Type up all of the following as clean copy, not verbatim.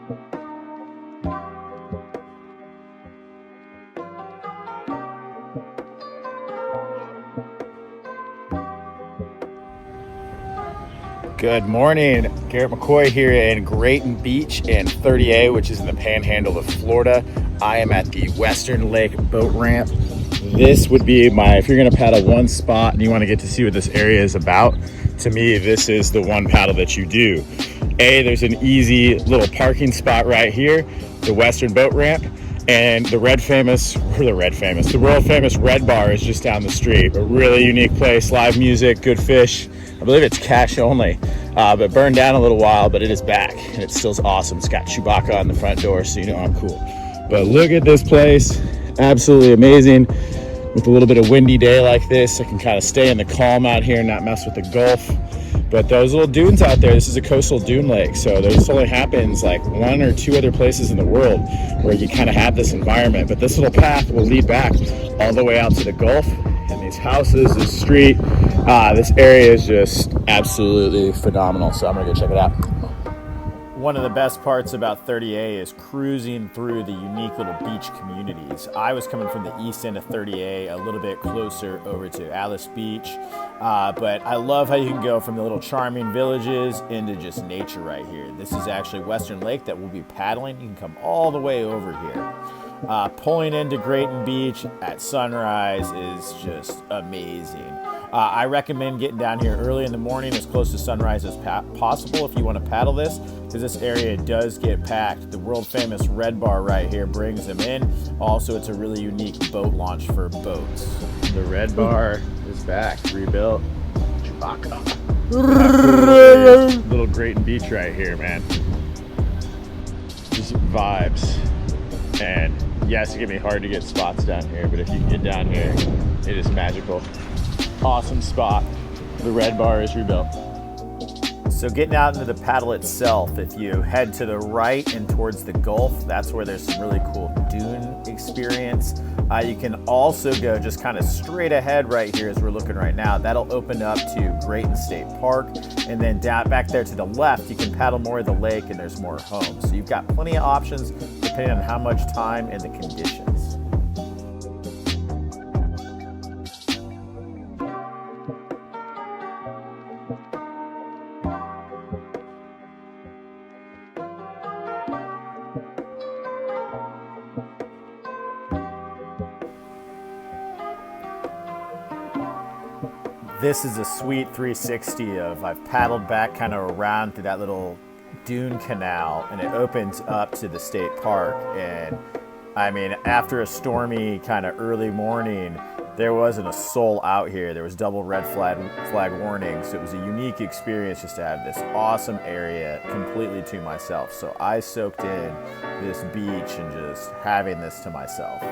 Good morning, Garrett McCoy here in Grayton Beach in 30A, which is in the panhandle of Florida. I am at the Western Lake boat ramp. This would be if you're gonna paddle one spot and you wanna get to see what this area is about, to me, this is the one paddle that you do. There's an easy little parking spot right here, the Western boat ramp, and the world famous Red Bar is just down the street. A really unique place, live music, good fish. I believe it's cash only, but burned down a little while, but it is back and it still awesome. It's got Chewbacca on the front door, so you know I'm cool. But look at this place, absolutely amazing. With a little bit of windy day like this, I can kind of stay in the calm out here and not mess with the Gulf. But those little dunes out there, this is a coastal dune lake, so this only happens like one or two other places in the world where you kind of have this environment. But this little path will lead back all the way out to the Gulf, and these houses, this street, this area is just absolutely phenomenal. So I'm gonna go check it out. One of the best parts about 30A is cruising through the unique little beach communities. I was coming from the east end of 30A, a little bit closer over to Alice Beach, but I love how you can go from the little charming villages into just nature right here. This is actually Western Lake that we'll be paddling. You can come all the way over here. Pulling into Grayton Beach at sunrise is just amazing. I recommend getting down here early in the morning, as close to sunrise as possible if you want to paddle this, because this area does get packed. The world famous Red Bar right here brings them in. Also, it's a really unique boat launch for boats. The Red Bar is back, rebuilt. Chewbacca. Little Grayton Beach right here, man. Just vibes. And yes, it can be hard to get spots down here, but if you can get down here, it is magical. Awesome spot. The Red Bar is rebuilt. So getting out into the paddle itself, if you head to the right and towards the Gulf, that's where there's some really cool dune experience. You can also go just kind of straight ahead right here as we're looking right now. That'll open up to Grayton State Park. And then down back there to the left, you can paddle more of the lake and there's more homes. So you've got plenty of options depending on how much time and the conditions. This is a sweet 360 of I've paddled back kind of around through that little dune canal, and it opens up to the state park. And I mean, after a stormy kind of early morning, there wasn't a soul out here. There was double red flag warning, so it was a unique experience just to have this awesome area completely to myself. So I soaked in this beach and just having this to myself.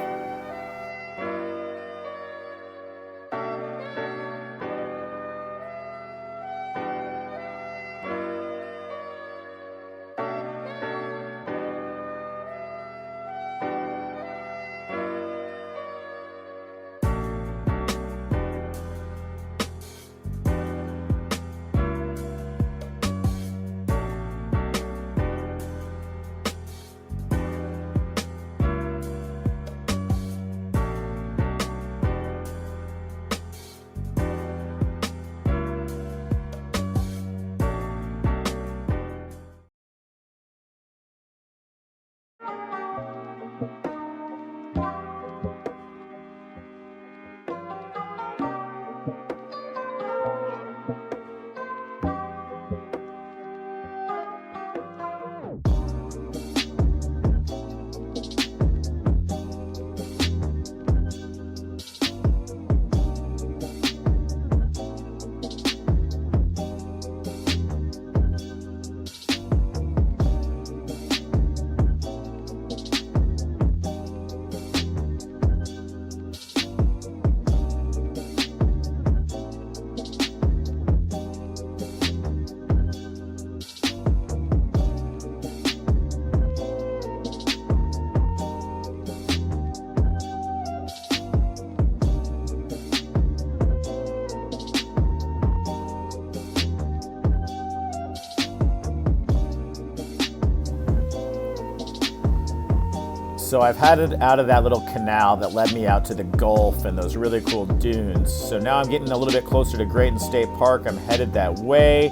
So I've headed out of that little canal that led me out to the Gulf and those really cool dunes. So now I'm getting a little bit closer to Grayton State Park. I'm headed that way.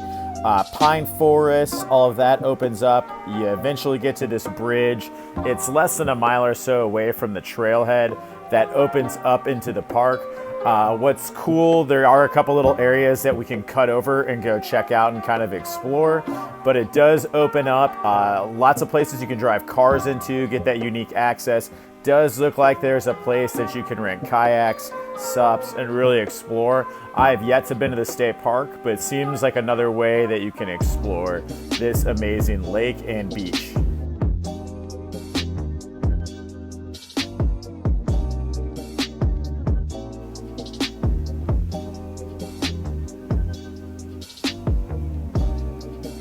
Pine forests, all of that opens up. You eventually get to this bridge. It's less than a mile or so away from the trailhead that opens up into the park. What's cool, there are a couple little areas that we can cut over and go check out and kind of explore, but it does open up lots of places you can drive cars into, get that unique access. Does look like there's a place that you can rent kayaks, sups, and really explore. I've yet to been to the state park, but it seems like another way that you can explore this amazing lake and beach.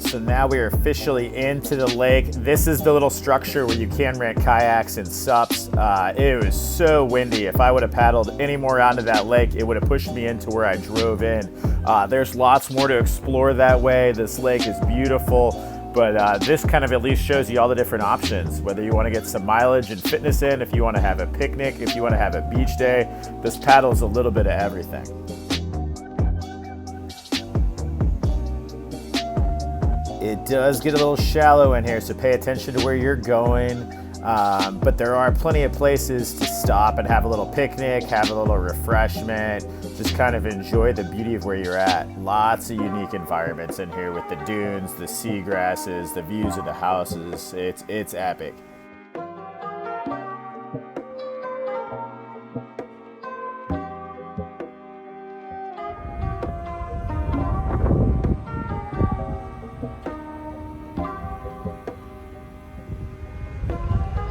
So now we are officially into the lake. This is the little structure where you can rent kayaks and sups. It was so windy. If I would have paddled any more onto that lake, it would have pushed me into where I drove in. There's lots more to explore that way. This lake is beautiful, but this kind of at least shows you all the different options. Whether you want to get some mileage and fitness in, if you want to have a picnic, if you want to have a beach day, this paddles a little bit of everything. It does get a little shallow in here, so pay attention to where you're going. But there are plenty of places to stop and have a little picnic, have a little refreshment, just kind of enjoy the beauty of where you're at. Lots of unique environments in here with the dunes, the seagrasses, the views of the houses. It's epic.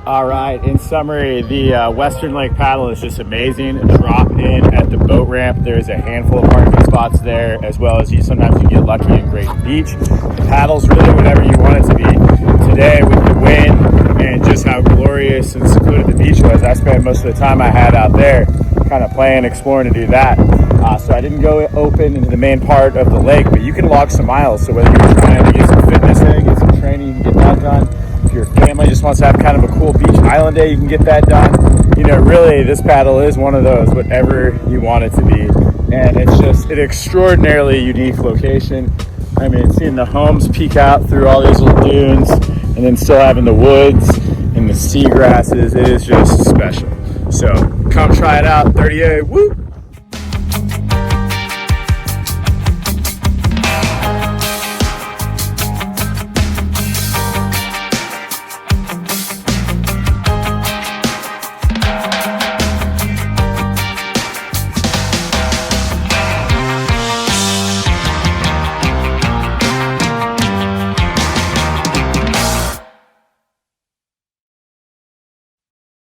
All right, in summary, the Western Lake paddle is just amazing. Drop in at the boat ramp. There's a handful of parking spots there, as well as sometimes you get lucky in Grayton Beach. The paddle's really whatever you want it to be. Today, with the wind and just how glorious and secluded the beach was, I spent most of the time I had out there kind of playing, exploring to do that. So I didn't go open into the main part of the lake, but you can log some miles. So whether you're trying to get some fitness in, get some training, you can get that done. If your family just wants to have kind of a cool beach island day, you can get that done. You know, really, this paddle is one of those, whatever you want it to be. And it's just an extraordinarily unique location. I mean, seeing the homes peek out through all these little dunes and then still having the woods and the seagrasses, it is just special. So come try it out, 38, woo!